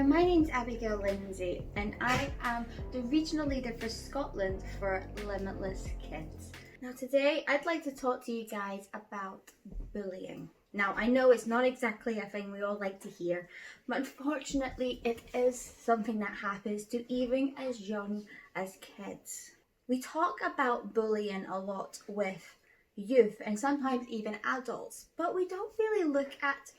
My name's Abi Lindsay and I am the regional leader for Scotland for Limitless Kids. Now today I'd like to talk to you guys about bullying. Now I know it's not exactly a thing we all like to hear, but unfortunately it is something that happens to even as young as kids. We talk about bullying a lot with youth and sometimes even adults, but we don't really look at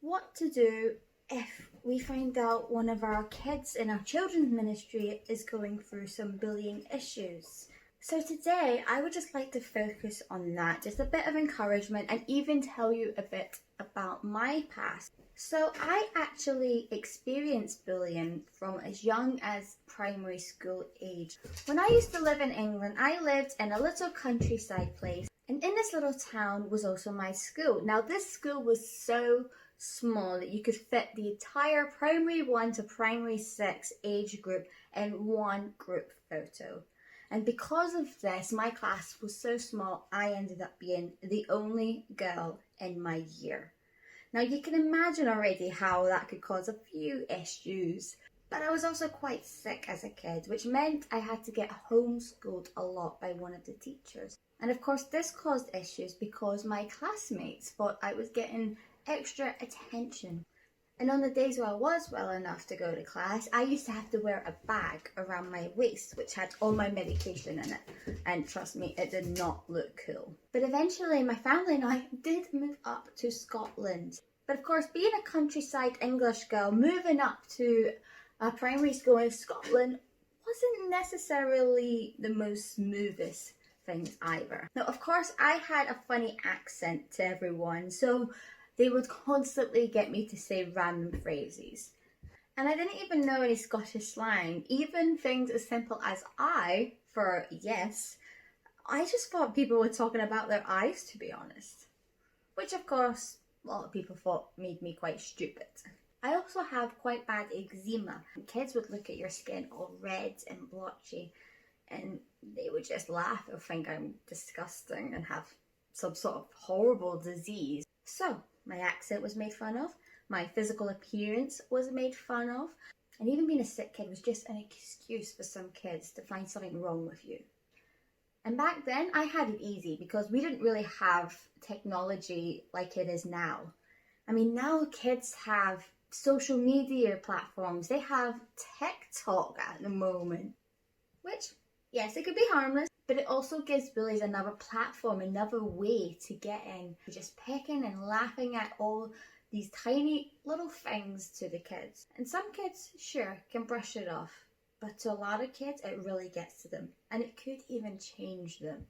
what to do if we find out one of our kids in our children's ministry is going through some bullying issues. So today I would just like to focus on that, just a bit of encouragement and even tell you a bit about my past. So I actually experienced bullying from as young as primary school age. When I used to live in England, I lived in a little countryside place, and in this little town was also my school. Now this school was so small that you could fit the entire primary 1 to primary 6 age group in one group photo. And because of this, my class was so small, I ended up being the only girl in my year. Now you can imagine already how that could cause a few issues. But I was also quite sick as a kid, which meant I had to get homeschooled a lot by one of the teachers. And of course this caused issues because my classmates thought I was getting extra attention. And on the days where I was well enough to go to class, I used to have to wear a bag around my waist which had all my medication in it. And trust me, it did not look cool. But eventually my family and I did move up to Scotland. But of course, being a countryside English girl, moving up to a primary school in Scotland wasn't necessarily the most smoothest things either. Now of course I had a funny accent to everyone, so they would constantly get me to say random phrases. And I didn't even know any Scottish slang, even things as simple as I for yes. I just thought people were talking about their eyes, to be honest. Which of course a lot of people thought made me quite stupid. I also have quite bad eczema. Kids would look at your skin all red and blotchy and they would just laugh or think I'm disgusting and have some sort of horrible disease. So my accent was made fun of, my physical appearance was made fun of, and even being a sick kid was just an excuse for some kids to find something wrong with you. And back then I had it easy because we didn't really have technology like it is now. I mean, now kids have social media platforms, they have TikTok at the moment, which, yes, it could be harmless, but it also gives bullies another platform, another way to get in. Just picking and laughing at all these tiny little things to the kids. And some kids, sure, can brush it off, but to a lot of kids, it really gets to them. And it could even change them.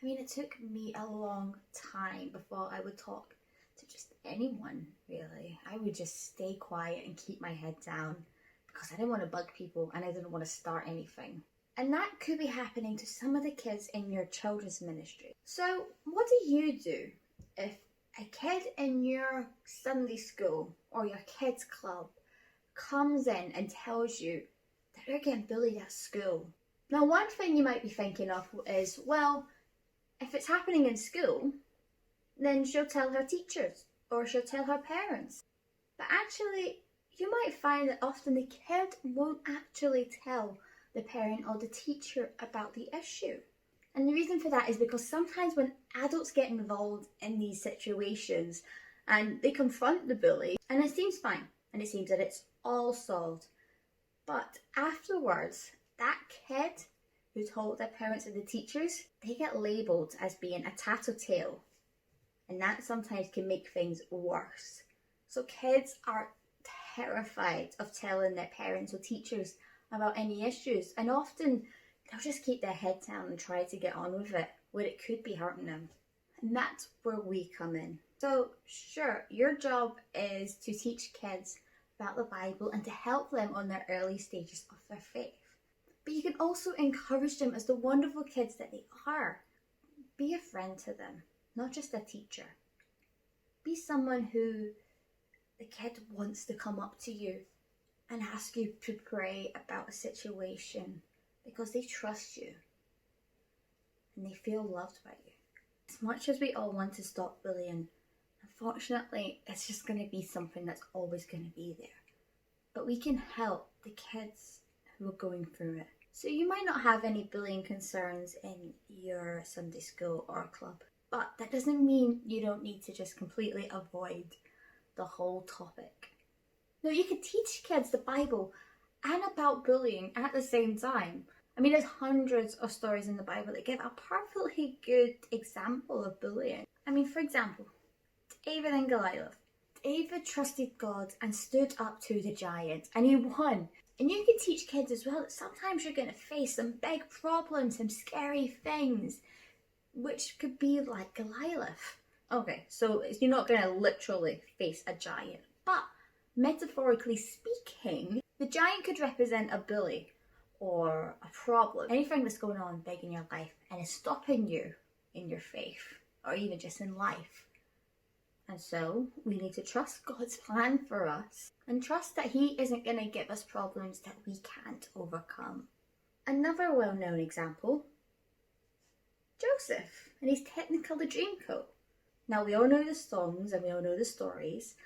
I mean, it took me a long time before I would talk to just anyone, really. I would just stay quiet and keep my head down because I didn't want to bug people and I didn't want to start anything. And that could be happening to some of the kids in your children's ministry. So what do you do if a kid in your Sunday school or your kids club comes in and tells you that they're getting bullied at school? Now one thing you might be thinking of is, well, if it's happening in school, then she'll tell her teachers or she'll tell her parents. But actually, you might find that often the kid won't actually tell the parent or the teacher about the issue. And the reason for that is because sometimes when adults get involved in these situations and they confront the bully, and it seems fine and it seems that it's all solved, but afterwards that kid who told their parents and the teachers, they get labelled as being a tattletale, and that sometimes can make things worse. So kids are terrified of telling their parents or teachers about any issues, and often they'll just keep their head down and try to get on with it where it could be hurting them. And that's where we come in. So sure, your job is to teach kids about the Bible and to help them on their early stages of their faith. But you can also encourage them as the wonderful kids that they are. Be a friend to them, not just a teacher. Be someone who the kid wants to come up to you and ask you to pray about a situation because they trust you and they feel loved by you. As much as we all want to stop bullying, unfortunately, it's just going to be something that's always going to be there. but we can help the kids who are going through it. So you might not have any bullying concerns in your Sunday school or club, but that doesn't mean you don't need to just completely avoid the whole topic. No, you could teach kids the Bible and about bullying at the same time. I mean, there's hundreds of stories in the Bible that give a perfectly good example of bullying. I mean, for example, David and Goliath. David trusted God and stood up to the giant, and he won. And you can teach kids as well that sometimes you're going to face some big problems, some scary things, which could be like Goliath. Okay, so you're not going to literally face a giant, but metaphorically speaking, the giant could represent a bully or a problem, anything that's going on big in your life and is stopping you in your faith or even just in life. And so we need to trust God's plan for us and trust that He isn't going to give us problems that we can't overcome. Another well-known example, Joseph and his Technicolor Dreamcoat. Now we all know the songs and we all know the stories,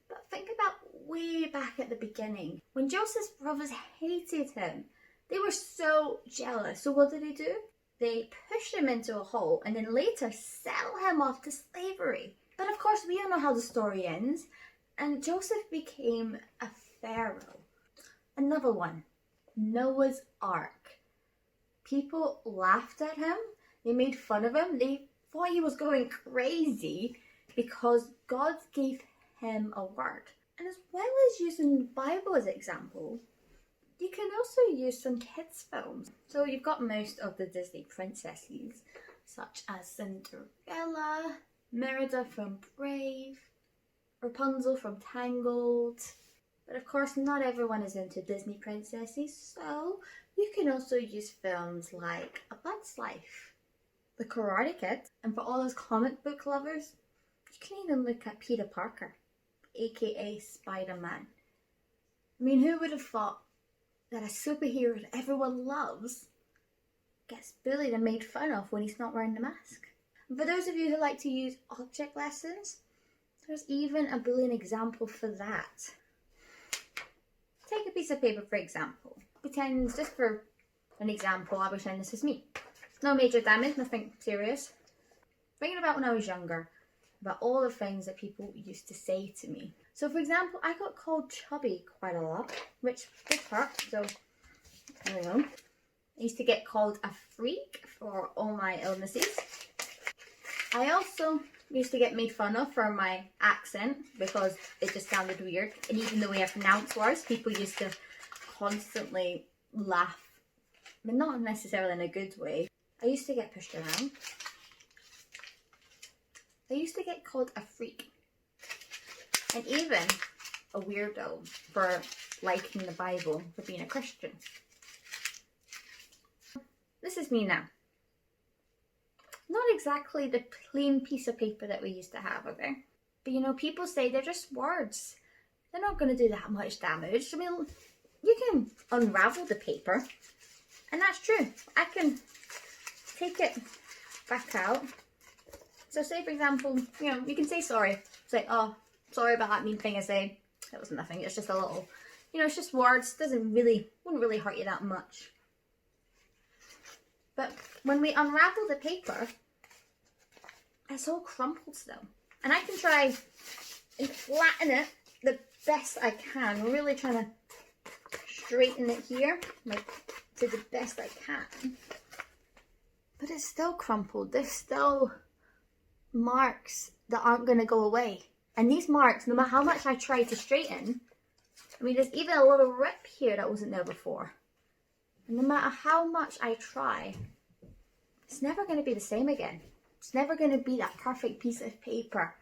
but think about way back at the beginning when Joseph's brothers hated him. They were so jealous. So what did they do? They pushed him into a hole and then later sell him off to slavery. But of course, we all know how the story ends, and Joseph became a pharaoh. Another one, Noah's Ark. People laughed at him, they made fun of him, they thought he was going crazy because God gave him a word. And as well as using the Bible as an example, you can also use some kids' films. So you've got most of the Disney princesses, such as Cinderella, Merida from Brave, Rapunzel from Tangled. But of course, not everyone is into Disney princesses, so you can also use films like A Bug's Life, The Karate Kid, and for all those comic book lovers, you can even look at Peter Parker, aka Spider-Man. I mean, who would have thought that a superhero that everyone loves gets bullied and made fun of when he's not wearing the mask? And for those of you who like to use object lessons, there's even a bullying example for that. Take a piece of paper, for example. Pretend, just for an example, I pretend this is me. No major damage, nothing serious. Thinking about when I was younger, about all the things that people used to say to me. So for example, I got called chubby quite a lot, which did hurt, so there we go. I used to get called a freak for all my illnesses. I also used to get made fun of for my accent because it just sounded weird. And even the way I pronounce words, people used to constantly laugh, but not necessarily in a good way. I used to get pushed around. I used to get called a freak. And even a weirdo for liking the Bible, for being a Christian. This is me now. Not exactly the plain piece of paper that we used to have, okay? But you know, people say they're just words. They're not going to do that much damage. I mean, you can unravel the paper. And that's true. I can take it back out. So say, for example, you know, you can say sorry. Say, oh, sorry about that mean thing I said. That was nothing. It's just a little, you know, it's just words. Wouldn't really hurt you that much. But when we unravel the paper, it's all crumpled still. And I can try and flatten it the best I can. We're really trying to straighten it here, like to the best I can. But it's still crumpled. There's still marks that aren't going to go away. And these marks, no matter how much I try to straighten, I mean, there's even a little rip here that wasn't there before. And no matter how much I try, it's never going to be the same again. It's never going to be that perfect piece of paper.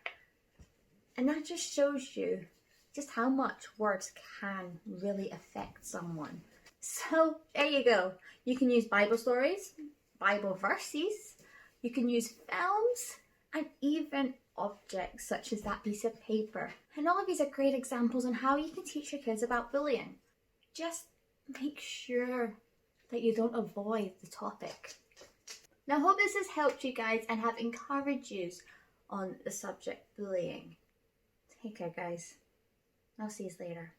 And that just shows you just how much words can really affect someone. So there you go. You can use Bible stories, Bible verses, you can use films, and even objects such as that piece of paper. And all of these are great examples on how you can teach your kids about bullying. Just make sure that you don't avoid the topic. Now I hope this has helped you guys and have encouraged you on the subject bullying. Take care guys. I'll see you later.